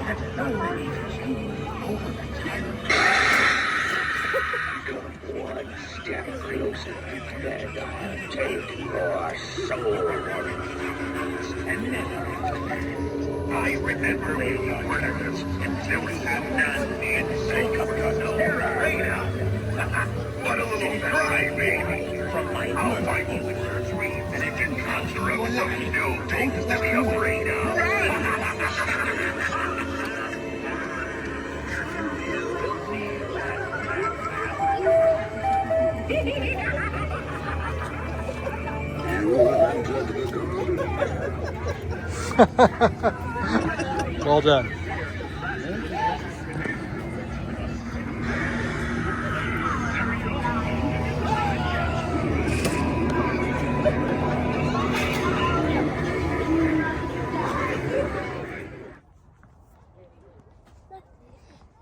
One step closer, then I'll take your soul. And then I remember when you were until we had none in sight of the terror. What a little crybaby! From my own dream that it can conjure up some new things to be afraid of. Well done.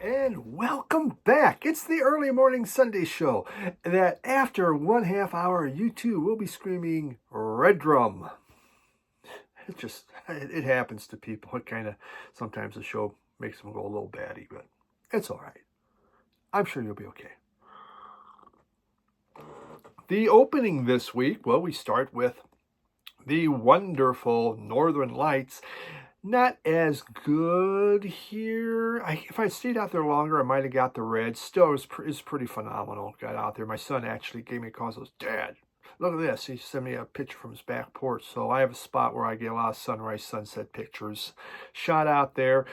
And welcome back. It's the early morning Sunday show that after 1/2 hour, you too will be screaming red drum. It happens to people. It kind of, sometimes the show makes them go a little batty, but it's all right. I'm sure you'll be okay. The opening this week, well, we start with the wonderful Northern Lights. Not as good here. If I stayed out there longer, I might have got the red. Still, it's pretty phenomenal. Got out there. My son actually gave me a call and says, "Dad, look at this." He sent me a picture from his back porch. So I have a spot where I get a lot of sunrise, sunset pictures shot out there.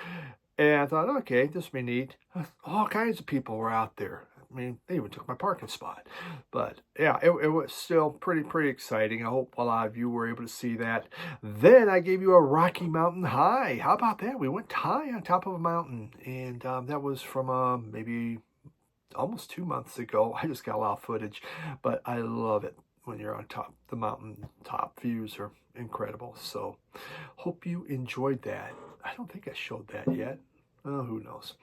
And I thought, okay, this will be neat. All kinds of people were out there. I mean, they even took my parking spot. But yeah, it was still pretty exciting. I hope a lot of you were able to see that. Then I gave you a Rocky Mountain High. How about that? We went high on top of a mountain. And that was from maybe almost 2 months ago. I just got a lot of footage. But I love it when you're on top. The mountain top views are incredible. So hope you enjoyed that. I don't think I showed that yet. Oh, who knows?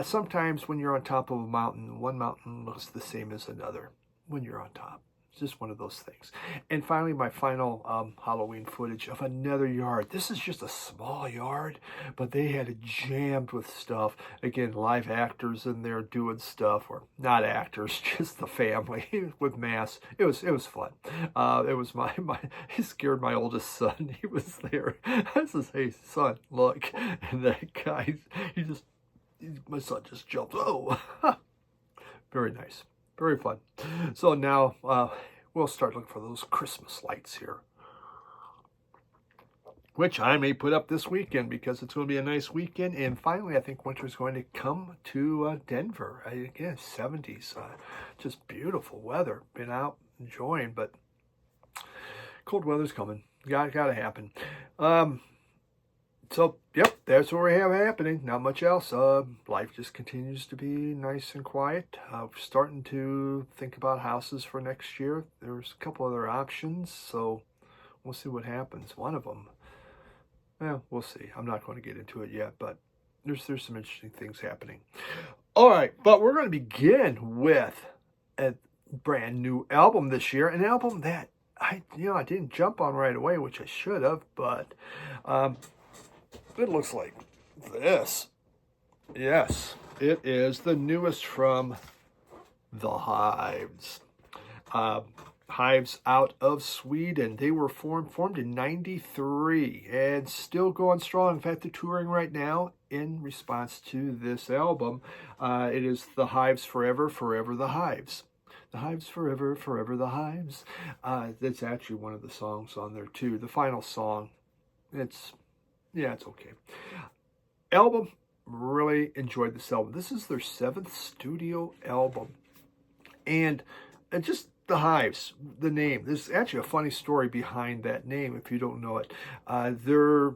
Sometimes when you're on top of a mountain, one mountain looks the same as another when you're on top. It's just one of those things. And finally, my final Halloween footage of another yard. This is just a small yard, but they had it jammed with stuff. Again, live actors in there doing stuff, or not actors, just the family with masks. It was fun. It was it scared my oldest son. He was there. I says, "Hey, son, look." And that guy, my son just jumped. Oh, very nice. Very fun. So now we'll start looking for those Christmas lights here, which I may put up this weekend because it's going to be a nice weekend. And finally, I think winter's going to come to Denver. Again, 70s. Just beautiful weather. Been out enjoying, but cold weather's coming. Got to happen. So, yep, that's what we have happening. Not much else. Life just continues to be nice and quiet. We're starting to think about houses for next year. There's a couple other options, so we'll see what happens. One of them, well, we'll see. I'm not going to get into it yet, but there's some interesting things happening. All right, but we're going to begin with a brand new album this year, an album that I didn't jump on right away, which I should have, but it looks like this. Yes, it is the newest from the Hives. Hives out of Sweden. They were formed in '93 and still going strong. In fact, they're touring right now in response to this album. It is the Hives Forever, Forever the Hives. The Hives Forever, Forever the Hives. That's actually one of the songs on there too. The final song. It's okay. Album, really enjoyed this album. This is their 7th studio album. And just the Hives, the name. There's actually a funny story behind that name if you don't know it. Their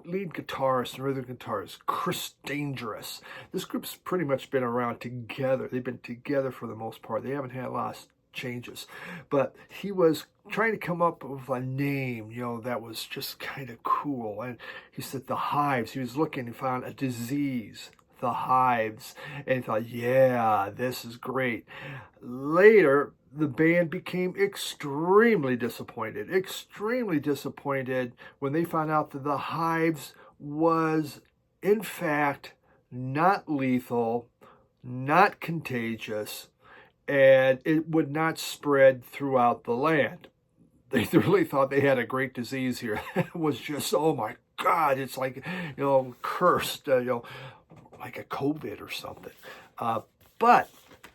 lead guitarist and rhythm guitarist, Chris Dangerous. This group's pretty much been around together. They've been together for the most part. They haven't had a lot of changes, but he was trying to come up with a name, that was just kind of cool. And he said the Hives. He was looking and found a disease, the Hives, and he thought, yeah, this is great. Later, the band became extremely disappointed when they found out that the Hives was in fact, not lethal, not contagious, and it would not spread throughout the land. They really thought they had a great disease here. It was just, oh my God, it's like, cursed, like a COVID or something. But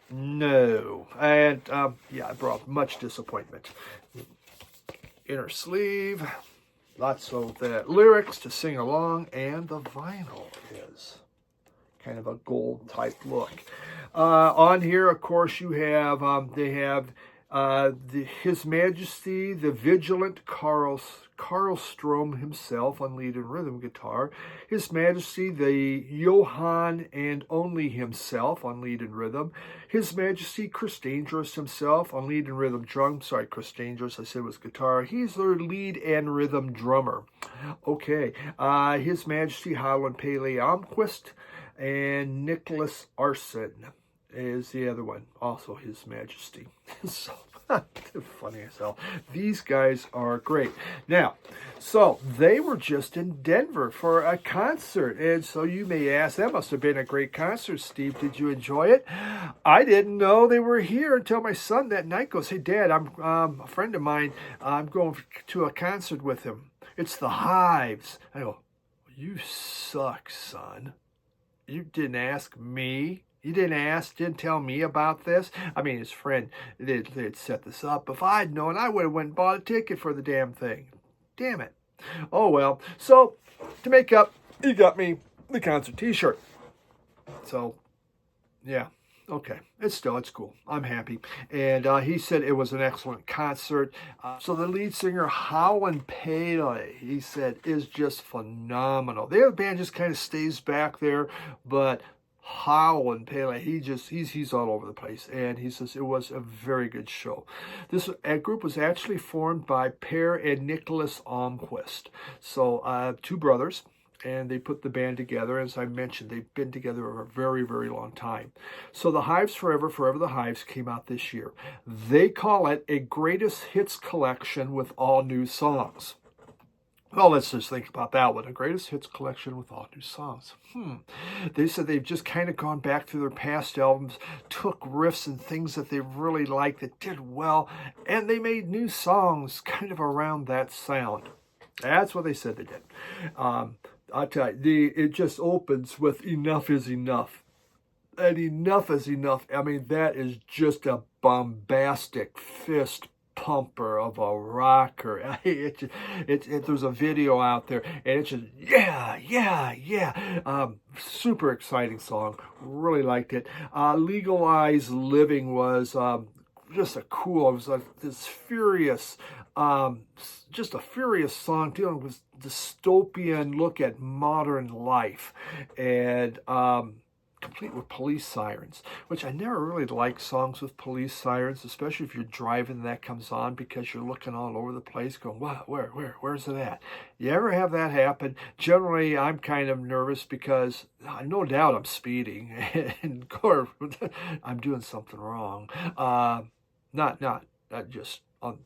no. And it brought much disappointment. Inner sleeve, lots of the lyrics to sing along, and the vinyl is kind of a gold type look. On here, of course, you have, they have His Majesty, the Vigilant Carl Strom himself on lead and rhythm guitar. His Majesty, the Johann and only himself on lead and rhythm. His Majesty, Chris Dangerous himself on lead and rhythm drum. Sorry, Chris Dangerous, I said was guitar. He's their lead and rhythm drummer. Okay. His Majesty, Howland Pele Almquist, and Nicholas Arson is the other one, also His Majesty. So funny as hell. These guys are great. Now, so they were just in Denver for a concert, and so you may ask, that must have been a great concert, Steve. Did you enjoy it? I didn't know they were here until my son that night goes, "Hey, Dad, I'm a friend of mine. I'm going to a concert with him. It's the Hives." I go, "You suck, son. You didn't ask me. You didn't tell me about this." I mean, his friend, they'd set this up. If I'd known, I would have went and bought a ticket for the damn thing. Damn it. Oh, well. So, to make up, he got me the concert t-shirt. So, yeah. Okay. It's cool. I'm happy. And he said it was an excellent concert. So the lead singer, Howland Pele, he said, is just phenomenal. The other band just kind of stays back there, but Howland Pele, he's all over the place, and he says it was a very good show. This group was actually formed by Per and Nicholas Almquist, so two brothers, and they put the band together. As I mentioned, they've been together for a very, very long time. So the Hives Forever the Hives came out this year. They call it a greatest hits collection with all new songs. Well, let's just think about that one. A greatest hits collection with all new songs. They said they've just kind of gone back through their past albums, took riffs and things that they really liked that did well, and they made new songs kind of around that sound. That's what they said they did. I'll tell you, it just opens with "Enough is Enough." And "Enough is Enough." I mean, that is just a bombastic fist pumper of a rocker. There's a video out there, and it's just yeah. Super exciting song. Really liked it. Legalized Living was just a cool. It was this furious, just a furious song dealing with dystopian look at modern life, and complete with police sirens, which I never really like songs with police sirens, especially if you're driving and that comes on, because you're looking all over the place going, what, where's it at? You ever have that happen? Generally, I'm kind of nervous because no doubt I'm speeding and or I'm doing something wrong. Not just on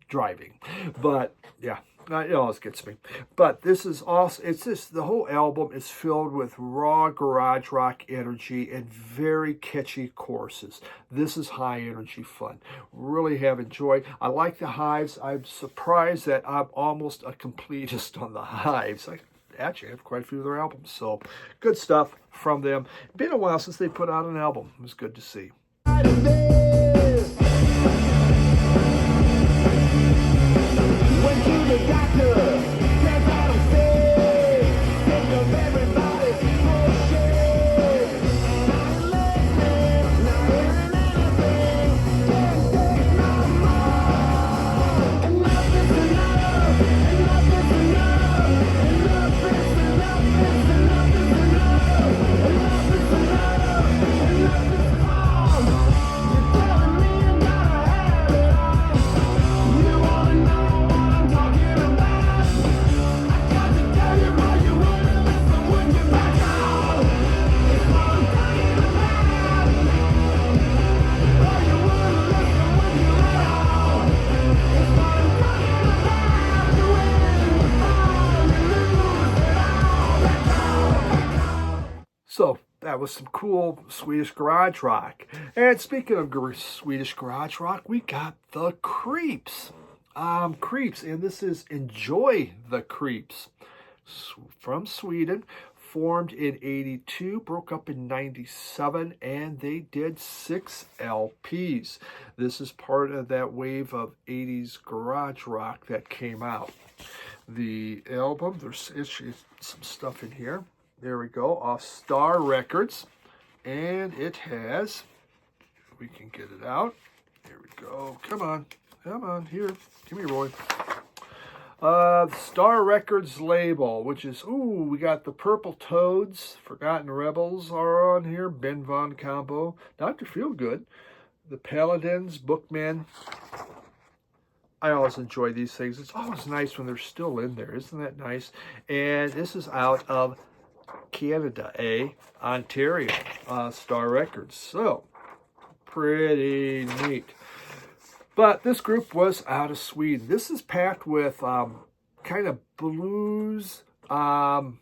driving, but yeah. It always gets me. But this is also, the whole album is filled with raw garage rock energy and very catchy choruses. This is high energy fun. Really have enjoyed. I like the Hives. I'm surprised that I'm almost a completist on the Hives. I actually have quite a few of their albums. So good stuff from them. Been a while since they put out an album. It was good to see. So that was some cool Swedish garage rock. And speaking of Swedish garage rock, we got the Creeps. Creeps, and this is Enjoy the Creeps from Sweden. Formed in 82, broke up in 97, and they did 6 LPs. This is part of that wave of 80s garage rock that came out. The album, there's some stuff in here. There we go, off Star Records. And it has, we can get it out. Here we go. Come on, here. Give me Roy. Star Records label, which is, we got the Purple Toads, Forgotten Rebels are on here, Ben Von Combo, Dr. Feelgood, the Paladins, Bookmen. I always enjoy these things. It's always nice when they're still in there. Isn't that nice? And this is out of Canada, Ontario, Star Records. So, pretty neat. But this group was out of Sweden. This is packed with kind of blues, bluesy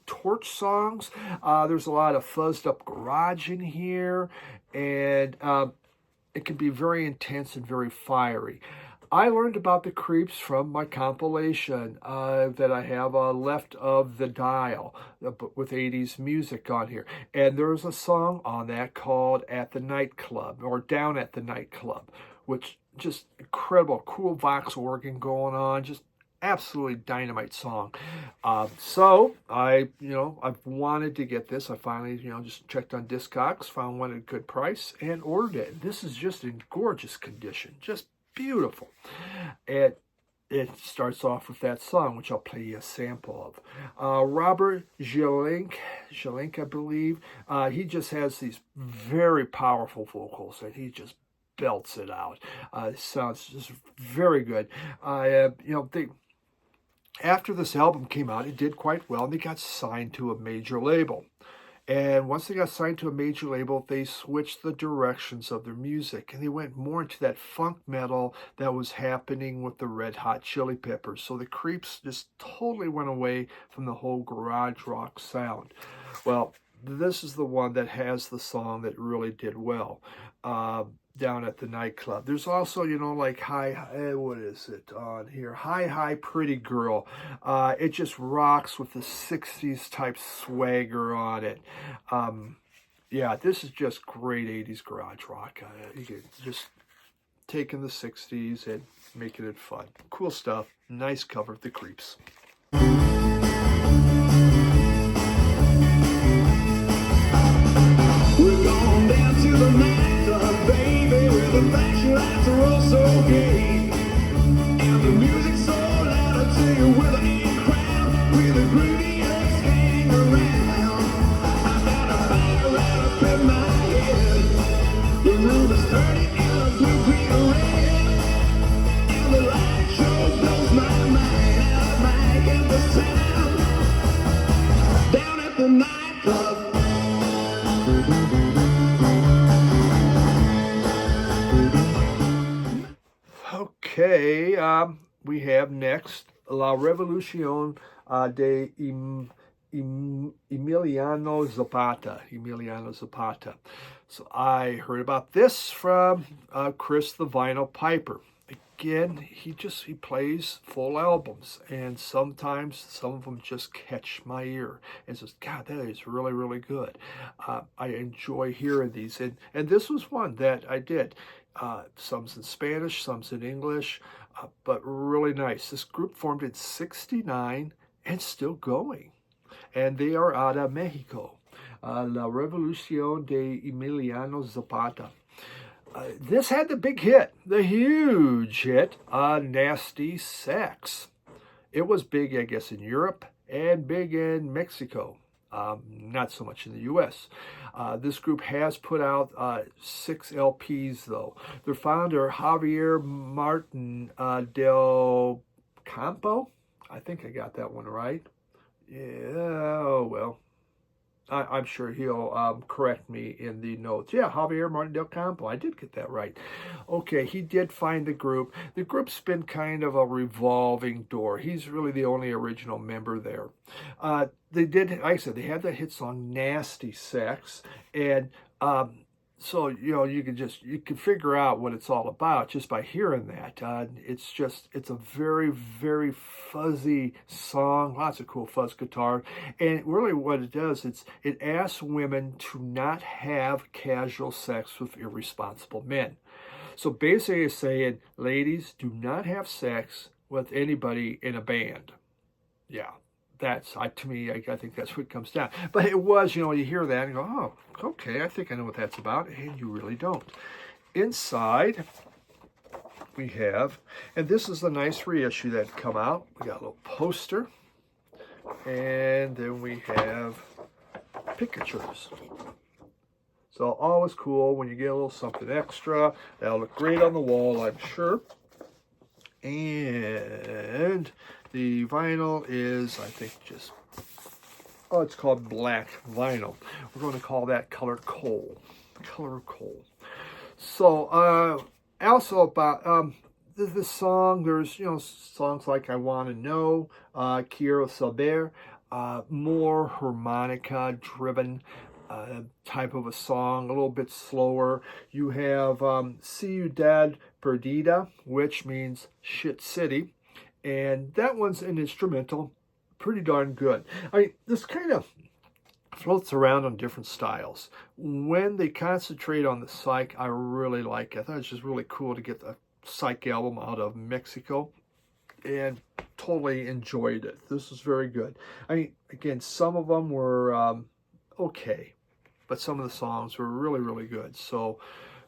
torch songs. There's a lot of fuzzed up garage in here, and it can be very intense and very fiery. I learned about the Creeps from my compilation that I have Left of the Dial with 80s music on here. And there's a song on that called At the Nightclub, or Down at the Nightclub, which just incredible, cool Vox organ going on, just absolutely dynamite song. So I've wanted to get this. I finally, just checked on Discogs, found one at a good price, and ordered it. This is just in gorgeous condition, just beautiful. It starts off with that song, which I'll play you a sample of. Robert Jelink, I believe, he just has these very powerful vocals, and he just belts it out. It sounds just very good. After this album came out, it did quite well, and they got signed to a major label. And once they got signed to a major label, they switched the directions of their music, and they went more into that funk metal that was happening with the Red Hot Chili Peppers. So the Creeps just totally went away from the whole garage rock sound. Well, this is the one that has the song that really did well, Down at the Nightclub. There's also, like what is it on here? Hi, Pretty Girl. It just rocks with the 60s type swagger on it. This is just great 80s garage rock. You can just taking the 60s and making it fun. Cool stuff. Nice cover of the Creeps. We're going down to the nightclub, baby, where the fashion lights are all so gay. And the music's so loud, I tell you, we're the in crowd, we're the grooviest hang around. I got a fire right up in my head. The room is turning in a blue, green, and red. And the light show blows my mind out of my head, the sound. Down at the nightclub. Okay, we have next La Revolución de Emiliano Zapata. So I heard about this from Chris the Vinyl Piper. Again, he plays full albums, and sometimes some of them just catch my ear and says, God, that is really, really good. I enjoy hearing these, and this was one that I did. Some's in Spanish, some's in English, but really nice. This group formed in 69 and still going, and they are out of Mexico. La Revolución de Emiliano Zapata. This had the big hit, the huge hit, Nasty Sex. It was big, I guess, in Europe and big in Mexico. Not so much in the U.S. This group has put out 6 LPs, though. Their founder, Javier Martin del Campo, I think I got that one right. Yeah, oh well. I'm sure he'll correct me in the notes. Yeah, Javier Martin del Campo. I did get that right. Okay, he did find the group. The group's been kind of a revolving door. He's really the only original member there. They did, like I said, they had that hit song "Nasty Sex," and so you can figure out what it's all about just by hearing that. It's a very, very fuzzy song, lots of cool fuzz guitar, and really what it does, it asks women to not have casual sex with irresponsible men. So basically it's saying, ladies, do not have sex with anybody in a band. Yeah, to me, I think that's what it comes down. But it was, you hear that and go, oh, okay, I think I know what that's about, and you really don't. Inside, we have, and this is the nice reissue that come out. We got a little poster, and then we have pictures. So always cool when you get a little something extra. That'll look great on the wall, I'm sure. And the vinyl is, I think, it's called black vinyl. We're going to call that color coal. Color coal. So, also about the song, there's, songs like I Want to Know, Quiero Saber, more harmonica-driven type of a song, a little bit slower. You have Ciudad Perdida, which means shit city, and that one's an instrumental, pretty darn good. I mean, this kind of floats around on different styles. When they concentrate on the psych, I really like it. I thought it was just really cool to get the psych album out of Mexico, and totally enjoyed it. This was very good. I mean, again, some of them were okay, but some of the songs were really, really good. So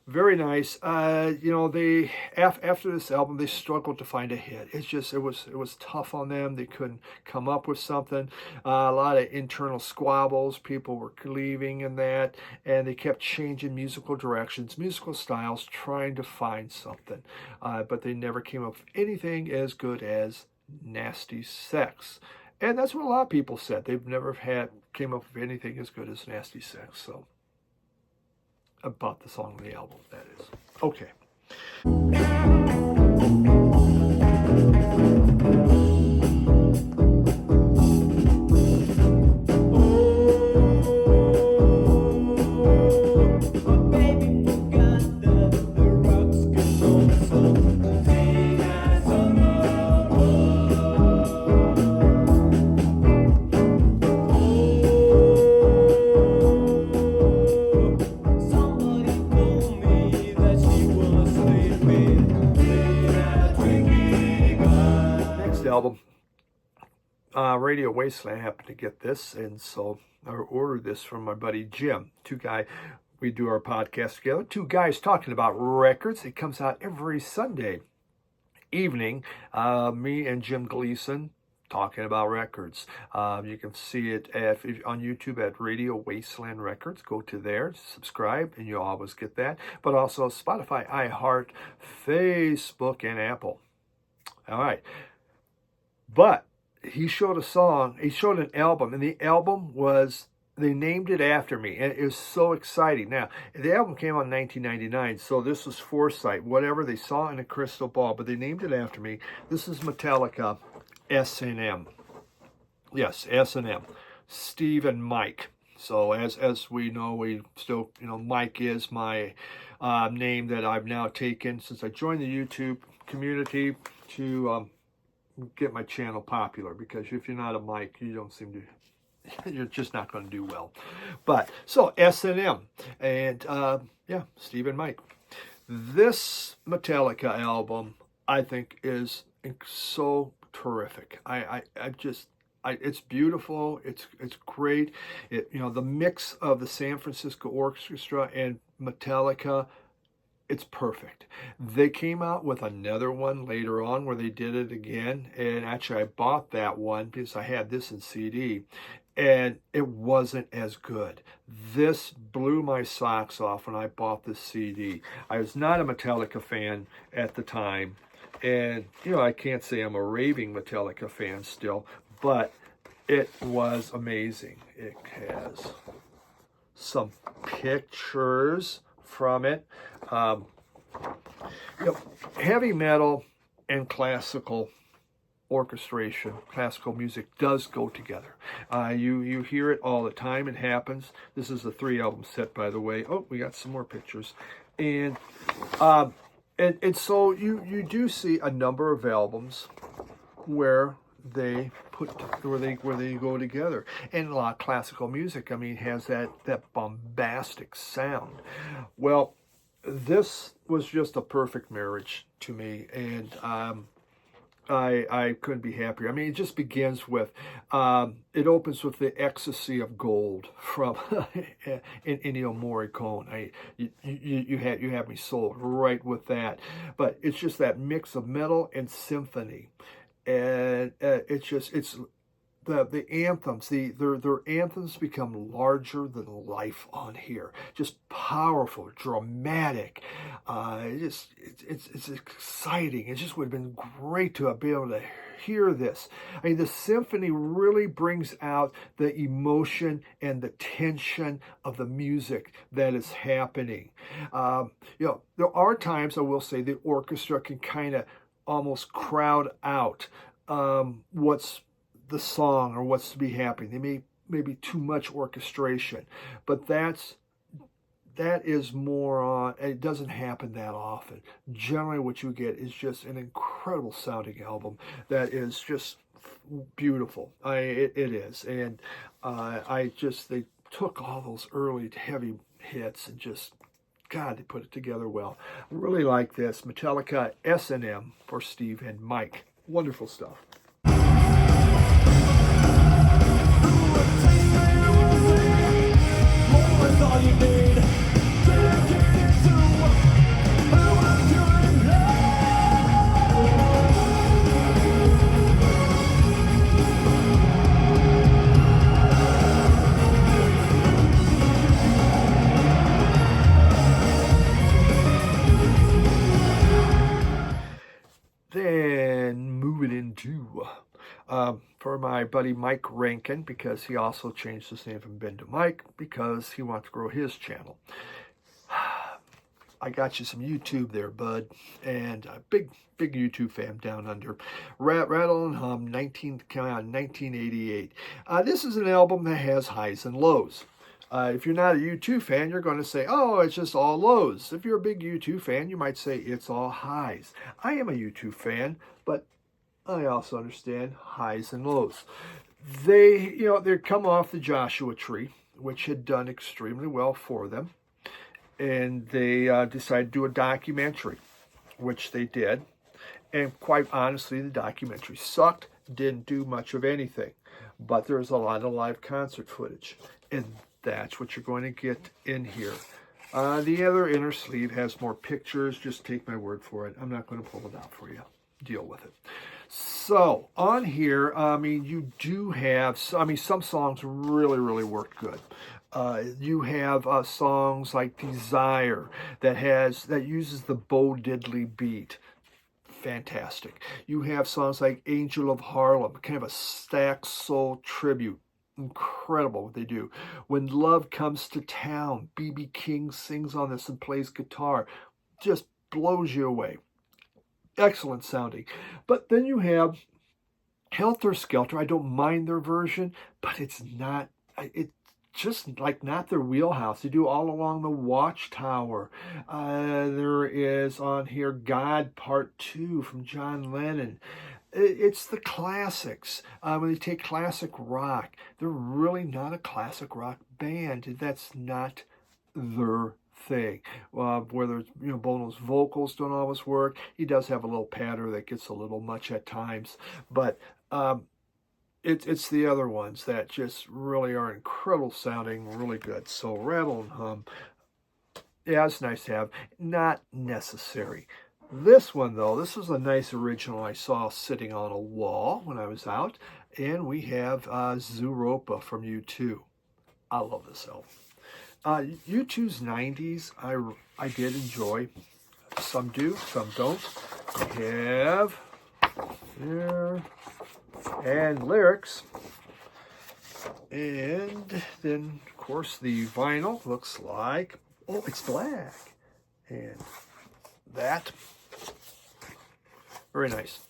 very nice. They after this album, they struggled to find a hit. It was tough on them. They couldn't come up with something. A lot of internal squabbles. People were leaving and that, and they kept changing musical directions, musical styles, trying to find something. But they never came up with anything as good as Nasty Sex. And that's what a lot of people said. They've never came up with anything as good as Nasty Sex. So, about the song of the album, that is. Okay. Album, Radio Wasteland. I happened to get this, and so I ordered this from my buddy Jim. We do our podcast together. Two guys talking about records. It comes out every Sunday evening. Me and Jim Gleason talking about records. You can see it on YouTube at Radio Wasteland Records. Go to there, subscribe, and you'll always get that. But also Spotify, iHeart, Facebook, and Apple. All right. But he showed an album, and the album they named it after me, and it was so exciting. Now, the album came out in 1999, so this was foresight, whatever they saw in a crystal ball, but they named it after me. This is Metallica, S&M. Yes, S&M. Steve and Mike. So as we know, we still, Mike is my name that I've now taken since I joined the YouTube community to get my channel popular, because if you're not a Mike, you don't seem to, you're just not going to do well. But so S&M, and Steve and Mike. This Metallica album, I think, is so terrific. It's beautiful. It's great. The mix of the San Francisco Orchestra and Metallica, it's perfect. They came out with another one later on where they did it again, and actually I bought that one because I had this in CD, and it wasn't as good. This blew my socks off when I bought this CD. I was not a Metallica fan at the time, and I can't say I'm a raving Metallica fan still, but It was amazing. It has some pictures from it. Heavy metal and classical orchestration, classical music does go together. You hear it all the time. It happens. This is a 3-album set, by the way. Oh, we got some more pictures, and so you do see a number of albums where they go together. And a lot of classical music, I mean, has that bombastic sound. Well, this was just a perfect marriage to me, and I couldn't be happier. I mean, it just begins with, it opens with the Ecstasy of Gold from Ennio Morricone. You had me sold right with that. But it's just that mix of metal and symphony. And it's the anthems, their anthems become larger than life on here. Just powerful, dramatic. It's exciting. It just would have been great to be able to hear this. I mean, the symphony really brings out the emotion and the tension of the music that is happening. There are times, I will say, the orchestra can kind of almost crowd out what's the song or what's to be happening. They may be too much orchestration, but that is more on. It doesn't happen that often. Generally, what you get is just an incredible sounding album that is just beautiful. It is, and they took all those early heavy hits and just. God, they put it together well. I really like this. Metallica S&M for Steve and Mike. Wonderful stuff. Then moving into for my buddy Mike Rankin, because he also changed his name from Ben to Mike because he wants to grow his channel. I got you some YouTube there, bud, and a big YouTube fan down under. Rattle and Hum, came out in 1988. This is an album that has highs and lows. If you're not a U2 fan, you're going to say, oh, it's just all lows. If you're a big U2 fan, you might say it's all highs. I am a U2 fan, but I also understand highs and lows. They come off the Joshua Tree, which had done extremely well for them. And they decided to do a documentary, which they did. And quite honestly, the documentary sucked, didn't do much of anything. But there's a lot of live concert footage. And that's what you're going to get in here. The other inner sleeve has more pictures. Just take my word for it. I'm not going to pull it out for you. Deal with it. So on here, you do have, some songs really, really work good. You have songs like Desire that uses the Bo Diddley beat. Fantastic. You have songs like Angel of Harlem, kind of a Stax Soul tribute. Incredible what they do. When Love Comes to Town, B.B. King sings on this and plays guitar. Just blows you away. Excellent sounding. But then you have Helter Skelter. I don't mind their version, but it's just like not their wheelhouse. They do All Along the Watchtower. There is on here God Part 2 from John Lennon. It's the classics. When they take classic rock, they're really not a classic rock band. That's not their thing. Whether Bono's vocals don't always work. He does have a little patter that gets a little much at times, but it's the other ones that just really are incredible sounding, really good. So Rattle and Hum, yeah, it's nice to have. Not necessary. This one, though, this is a nice original I saw sitting on a wall when I was out. And we have Zooropa from U2. I love this album. U2's 90s, I did enjoy. Some do, some don't. We have here, and lyrics. And then, of course, the vinyl looks like, oh, it's black. And that, very nice.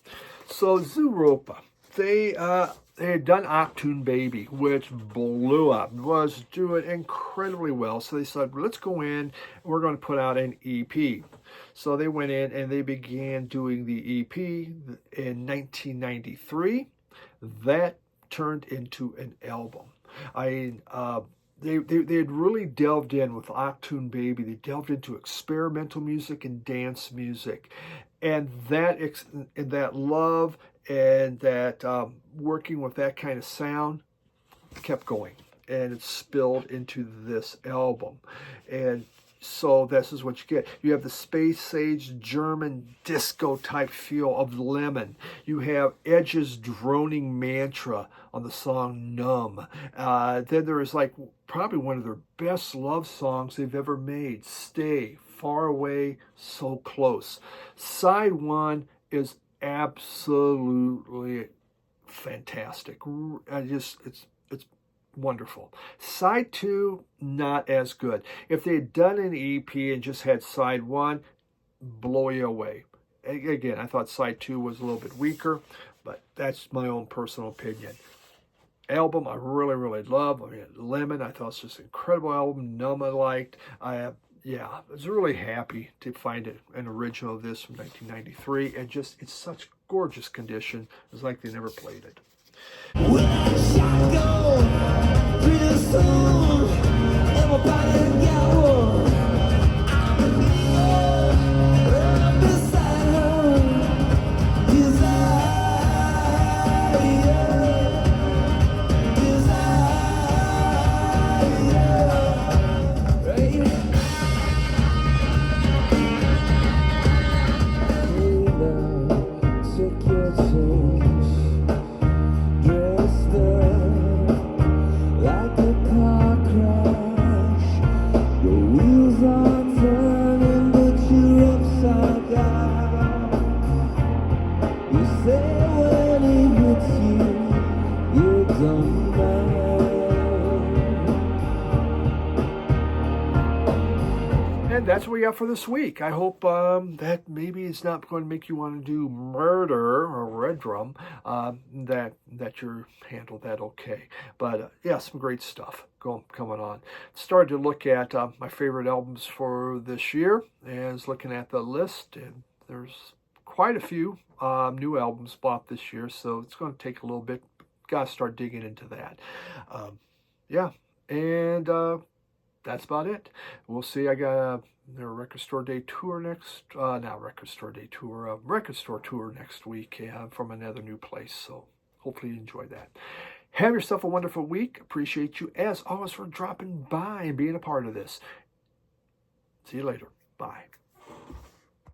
So Zooropa, they had done Octoon Baby, which blew up, was doing incredibly well. So they said, let's go in and we're going to put out an EP. So they went in and they began doing the EP in 1993. That turned into an album. They had really delved in with Octoon Baby. They delved into experimental music and dance music, and that love and that working with that kind of sound kept going, and it spilled into this album. And so this is what you get. You have the space age German disco type feel of Lemon. You have Edge's droning mantra on the song Numb. Then there is like probably one of their best love songs they've ever made, Stay, Far Away, So Close. Side 1 is absolutely fantastic. It's wonderful. Side 2, not as good. If they had done an EP and just had side 1, blow you away. Again, I thought side 2 was a little bit weaker, but that's my own personal opinion. Album I really, really love. I mean, Lemon, I thought it was just an incredible album. Numb I liked. I was really happy to find an original of this from 1993, and just, it's such gorgeous condition. It's like they never played it. And that's what we got for this week. I hope that maybe it's not going to make you want to do Murder or Red Drum, that you handled that okay. But yeah, some great stuff coming on. Started to look at my favorite albums for this year, and was looking at the list, and there's quite a few new albums bought this year, so it's going to take a little bit. Got to start digging into that. That's about it. We'll see. I got their Record Store Day tour next, Record Store tour next week from another new place. So hopefully you enjoy that. Have yourself a wonderful week. Appreciate you as always for dropping by and being a part of this. See you later. Bye.